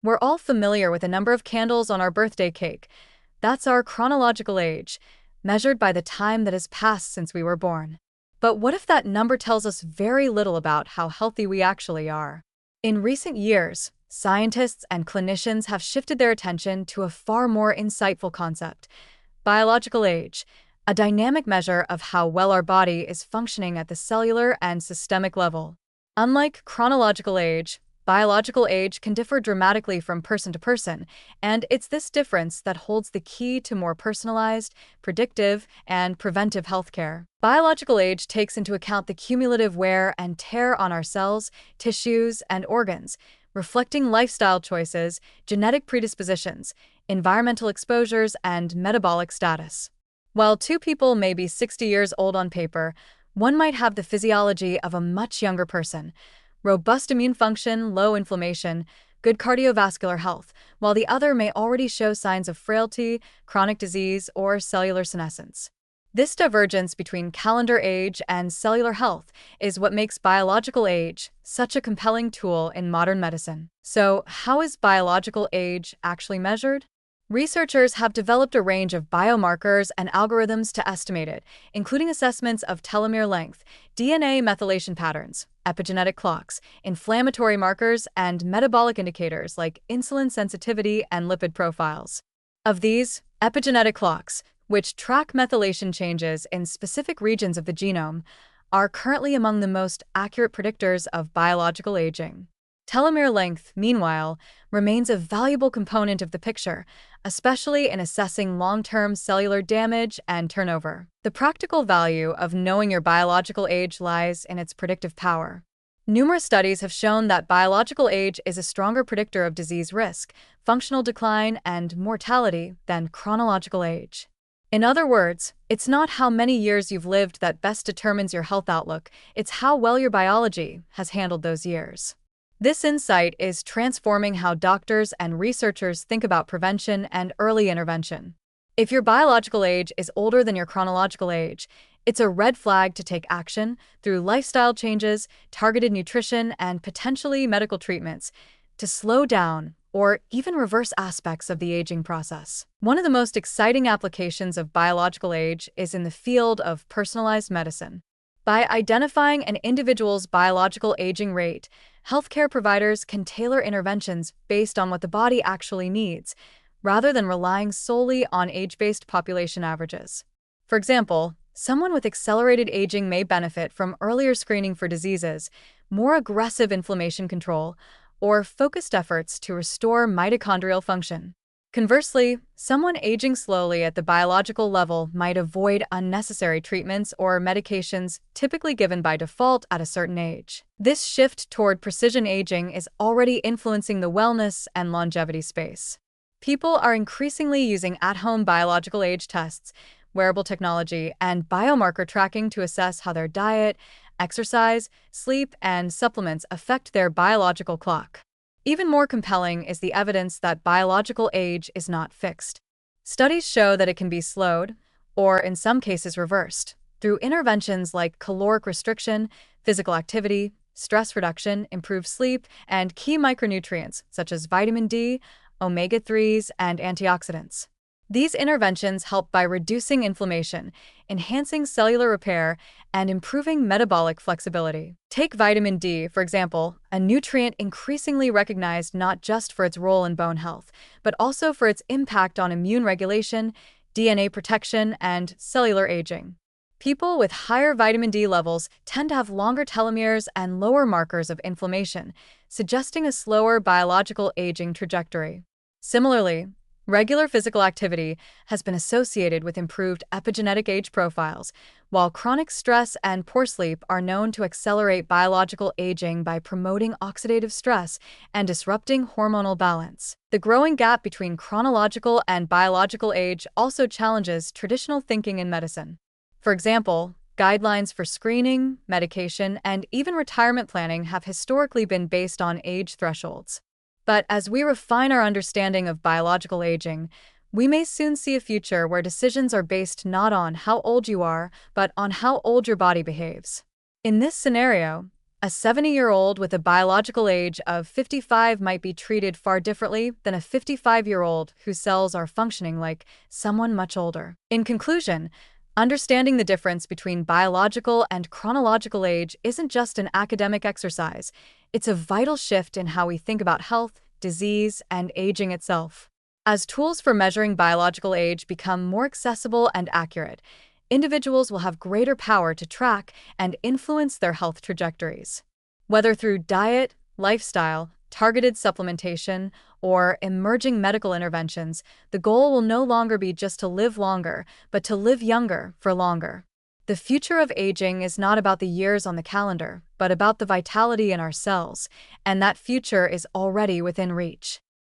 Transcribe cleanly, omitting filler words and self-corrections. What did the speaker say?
We're all familiar with the number of candles on our birthday cake. That's our chronological age, measured by the time that has passed since we were born. But what if that number tells us very little about how healthy we actually are? In recent years, scientists and clinicians have shifted their attention to a far more insightful concept: biological age, a dynamic measure of how well our body is functioning at the cellular and systemic level. Unlike chronological age, biological age can differ dramatically from person to person, and it's this difference that holds the key to more personalized, predictive, and preventive healthcare. Biological age takes into account the cumulative wear and tear on our cells, tissues, and organs, reflecting lifestyle choices, genetic predispositions, environmental exposures, and metabolic status. While two people may be 60 years old on paper, one might have the physiology of a much younger person: robust immune function, low inflammation, good cardiovascular health, while the other may already show signs of frailty, chronic disease, or cellular senescence. This divergence between calendar age and cellular health is what makes biological age such a compelling tool in modern medicine. So, how is biological age actually measured? Researchers have developed a range of biomarkers and algorithms to estimate it, including assessments of telomere length, DNA methylation patterns, epigenetic clocks, inflammatory markers, and metabolic indicators like insulin sensitivity and lipid profiles. Of these, epigenetic clocks, which track methylation changes in specific regions of the genome, are currently among the most accurate predictors of biological aging. Telomere length, meanwhile, remains a valuable component of the picture, especially in assessing long-term cellular damage and turnover. The practical value of knowing your biological age lies in its predictive power. Numerous studies have shown that biological age is a stronger predictor of disease risk, functional decline, and mortality than chronological age. In other words, it's not how many years you've lived that best determines your health outlook, it's how well your biology has handled those years. This insight is transforming how doctors and researchers think about prevention and early intervention. If your biological age is older than your chronological age, it's a red flag to take action through lifestyle changes, targeted nutrition, and potentially medical treatments to slow down or even reverse aspects of the aging process. One of the most exciting applications of biological age is in the field of personalized medicine. By identifying an individual's biological aging rate, healthcare providers can tailor interventions based on what the body actually needs, rather than relying solely on age-based population averages. For example, someone with accelerated aging may benefit from earlier screening for diseases, more aggressive inflammation control, or focused efforts to restore mitochondrial function. Conversely, someone aging slowly at the biological level might avoid unnecessary treatments or medications typically given by default at a certain age. This shift toward precision aging is already influencing the wellness and longevity space. People are increasingly using at-home biological age tests, wearable technology, and biomarker tracking to assess how their diet, exercise, sleep, and supplements affect their biological clock. Even more compelling is the evidence that biological age is not fixed. Studies show that it can be slowed, or in some cases reversed, through interventions like caloric restriction, physical activity, stress reduction, improved sleep, and key micronutrients such as vitamin D, omega-3s, and antioxidants. These interventions help by reducing inflammation, enhancing cellular repair, and improving metabolic flexibility. Take vitamin D, for example, a nutrient increasingly recognized not just for its role in bone health, but also for its impact on immune regulation, DNA protection, and cellular aging. People with higher vitamin D levels tend to have longer telomeres and lower markers of inflammation, suggesting a slower biological aging trajectory. Similarly, regular physical activity has been associated with improved epigenetic age profiles, while chronic stress and poor sleep are known to accelerate biological aging by promoting oxidative stress and disrupting hormonal balance. The growing gap between chronological and biological age also challenges traditional thinking in medicine. For example, guidelines for screening, medication, and even retirement planning have historically been based on age thresholds. But as we refine our understanding of biological aging, we may soon see a future where decisions are based not on how old you are, but on how old your body behaves. In this scenario, A 70-year-old with a biological age of 55 might be treated far differently than a 55-year-old whose cells are functioning like someone much older. In conclusion, understanding the difference between biological and chronological age isn't just an academic exercise, it's a vital shift in how we think about health, disease, and aging itself. As tools for measuring biological age become more accessible and accurate, individuals will have greater power to track and influence their health trajectories. Whether through diet, lifestyle, targeted supplementation, or emerging medical interventions, the goal will no longer be just to live longer, but to live younger for longer. The future of aging is not about the years on the calendar, but about the vitality in our cells, and that future is already within reach.